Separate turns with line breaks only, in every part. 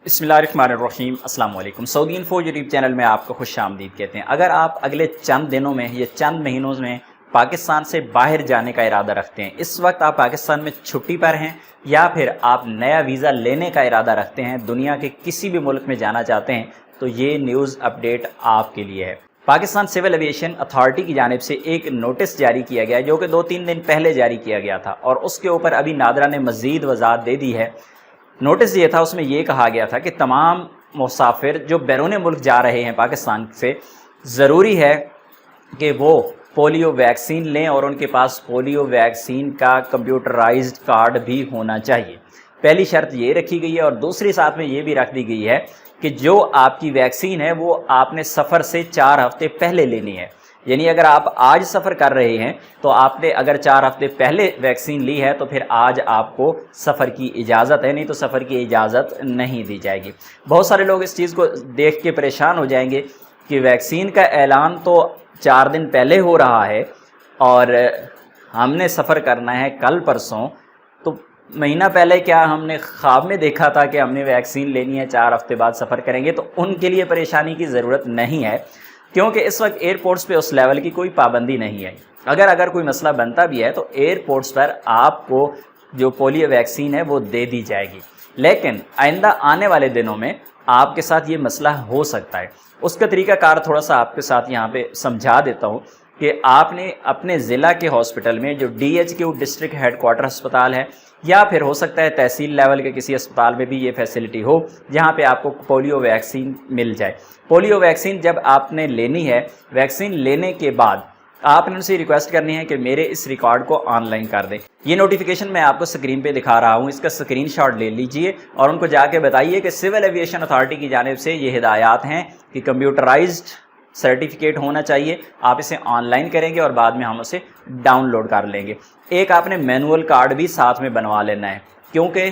بسم اللہ الرحمن الرحیم۔ السلام علیکم۔ سعودی انفو یوٹیوب چینل میں آپ کو خوش آمدید کہتے ہیں۔ اگر آپ اگلے چند دنوں میں یا چند مہینوں میں پاکستان سے باہر جانے کا ارادہ رکھتے ہیں، اس وقت آپ پاکستان میں چھٹی پر ہیں یا پھر آپ نیا ویزا لینے کا ارادہ رکھتے ہیں، دنیا کے کسی بھی ملک میں جانا چاہتے ہیں، تو یہ نیوز اپڈیٹ آپ کے لیے ہے۔ پاکستان سول ایویشن اتھارٹی کی جانب سے ایک نوٹس جاری کیا گیا جو کہ 2-3 دن پہلے جاری کیا گیا تھا، اور اس کے اوپر ابھی نادرا نے مزید وضاحت دے دی ہے۔ نوٹس یہ تھا، اس میں یہ کہا گیا تھا کہ تمام مسافر جو بیرون ملک جا رہے ہیں پاکستان سے، ضروری ہے کہ وہ پولیو ویکسین لیں اور ان کے پاس پولیو ویکسین کا کمپیوٹرائزڈ کارڈ بھی ہونا چاہیے۔ پہلی شرط یہ رکھی گئی ہے، اور دوسری ساتھ میں یہ بھی رکھ دی گئی ہے کہ جو آپ کی ویکسین ہے وہ آپ نے سفر سے 4 ہفتے پہلے لینی ہے۔ یعنی اگر آپ آج سفر کر رہے ہیں تو آپ نے اگر 4 ہفتے پہلے ویکسین لی ہے تو پھر آج آپ کو سفر کی اجازت ہے، نہیں تو سفر کی اجازت نہیں دی جائے گی۔ بہت سارے لوگ اس چیز کو دیکھ کے پریشان ہو جائیں گے کہ ویکسین کا اعلان تو 4 دن پہلے ہو رہا ہے اور ہم نے سفر کرنا ہے کل پرسوں، تو مہینہ پہلے کیا ہم نے خواب میں دیکھا تھا کہ ہم نے ویکسین لینی ہے، 4 ہفتے بعد سفر کریں گے؟ تو ان کے لیے پریشانی کی ضرورت نہیں ہے، کیونکہ اس وقت ایئرپورٹس پہ اس لیول کی کوئی پابندی نہیں ہے۔ اگر کوئی مسئلہ بنتا بھی ہے تو ایئرپورٹس پر آپ کو جو پولیو ویکسین ہے وہ دے دی جائے گی، لیکن آئندہ آنے والے دنوں میں آپ کے ساتھ یہ مسئلہ ہو سکتا ہے۔ اس کا طریقہ کار تھوڑا سا آپ کے ساتھ یہاں پہ سمجھا دیتا ہوں کہ آپ نے اپنے ضلع کے ہاسپٹل میں جو DHQ ڈسٹرکٹ ہیڈ کوارٹر ہسپتال ہے، یا پھر ہو سکتا ہے تحصیل لیول کے کسی اسپتال میں بھی یہ فیسلٹی ہو جہاں پہ آپ کو پولیو ویکسین مل جائے۔ پولیو ویکسین جب آپ نے لینی ہے، ویکسین لینے کے بعد آپ نے ان سے ریکویسٹ کرنی ہے کہ میرے اس ریکارڈ کو آن لائن کر دیں۔ یہ نوٹیفیکیشن میں آپ کو سکرین پہ دکھا رہا ہوں، اس کا سکرین شاٹ لے لیجئے اور ان کو جا کے بتائیے کہ سول ایویشن اتھارٹی کی جانب سے یہ ہدایات ہیں کہ کمپیوٹرائزڈ سرٹیفکیٹ ہونا چاہیے، آپ اسے آن لائن کریں گے اور بعد میں ہم اسے ڈاؤن لوڈ کر لیں گے۔ ایک آپ نے مینول کارڈ بھی ساتھ میں بنوا لینا ہے، کیونکہ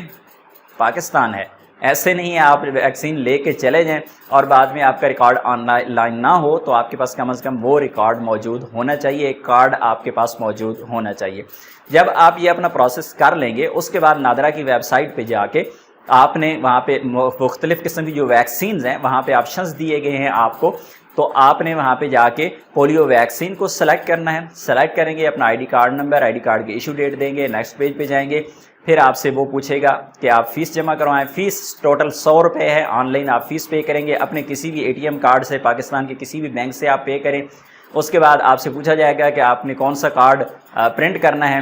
پاکستان ہے، ایسے نہیں ہے آپ ویکسین لے کے چلے جائیں اور بعد میں آپ کا ریکارڈ آن لائن نہ ہو، تو آپ کے پاس کم از کم وہ ریکارڈ موجود ہونا چاہیے، ایک کارڈ آپ کے پاس موجود ہونا چاہیے۔ جب آپ یہ اپنا پروسیس کر لیں گے، اس کے بعد نادرا کی ویب سائٹ پہ جا کے آپ نے وہاں پہ مختلف قسم کی جو ویکسینز ہیں وہاں پہ آپشنز دیے گئے ہیں آپ کو، تو آپ نے وہاں پہ جا کے پولیو ویکسین کو سلیکٹ کرنا ہے۔ سلیکٹ کریں گے، اپنا ID card number, ID card کی ایشو ڈیٹ دیں گے، نیکسٹ پیج پہ جائیں گے، پھر آپ سے وہ پوچھے گا کہ آپ فیس جمع کروائیں۔ فیس ٹوٹل 100 روپے ہے، آن لائن آپ فیس پے کریں گے، اپنے کسی بھی ATM کارڈ سے، پاکستان کے کسی بھی بینک سے آپ پے کریں۔ اس کے بعد آپ سے پوچھا جائے گا کہ آپ نے کون سا کارڈ پرنٹ کرنا ہے،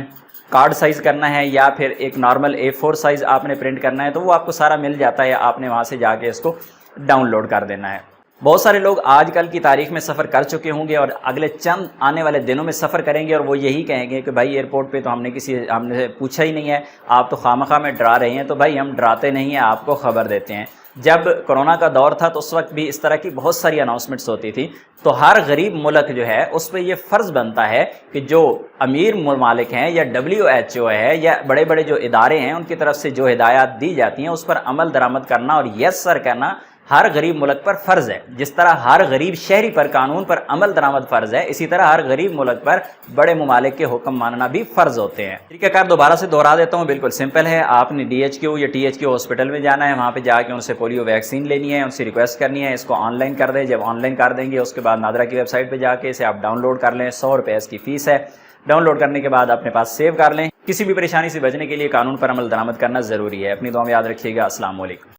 کارڈ سائز کرنا ہے یا پھر ایک نارمل A4 سائز آپ نے پرنٹ کرنا ہے، تو وہ آپ کو سارا مل جاتا ہے، آپ نے وہاں سے جا کے اس کو ڈاؤن لوڈ کر دینا ہے۔ بہت سارے لوگ آج کل کی تاریخ میں سفر کر چکے ہوں گے اور اگلے چند آنے والے دنوں میں سفر کریں گے، اور وہ یہی کہیں گے کہ بھائی ایئرپورٹ پہ تو ہم نے پوچھا ہی نہیں ہے، آپ تو خواہ میں ڈرا رہے ہیں۔ تو بھائی ہم ڈراتے نہیں ہیں، آپ کو خبر دیتے ہیں۔ جب کرونا کا دور تھا تو اس وقت بھی اس طرح کی بہت ساری اناؤنسمنٹس ہوتی تھی، تو ہر غریب ملک جو ہے اس پہ یہ فرض بنتا ہے کہ جو امیر ممالک ہیں یا WHO ہے یا بڑے بڑے جو ادارے ہیں، ان کی طرف سے جو ہدایات دی جاتی ہیں اس پر عمل درآمد کرنا اور یس سر کرنا ہر غریب ملک پر فرض ہے۔ جس طرح ہر غریب شہری پر قانون پر عمل درآمد فرض ہے، اسی طرح ہر غریب ملک پر بڑے ممالک کے حکم ماننا بھی فرض ہوتے ہیں۔ طریقہ کار دوبارہ سے دہرا دیتا ہوں، بالکل سمپل ہے۔ آپ نے DHQ یا THQ ہاسپٹل میں جانا ہے، وہاں پہ جا کے ان سے پولیو ویکسین لینی ہے، ان سے ریکویسٹ کرنی ہے اس کو آن لائن کر دیں۔ جب آن لائن کر دیں گے، اس کے بعد نادرا کی ویب سائٹ پہ جا کے اسے آپ ڈاؤن لوڈ کر لیں، 100 روپے اس کی فیس ہے۔ ڈاؤن لوڈ کرنے کے بعد اپنے پاس سیو کر لیں۔ کسی بھی پریشانی سے بچنے کے لیے قانون پر عمل درآمد کرنا ضروری ہے۔ اپنی دعا میں یاد رکھیے گا۔ السلام علیکم۔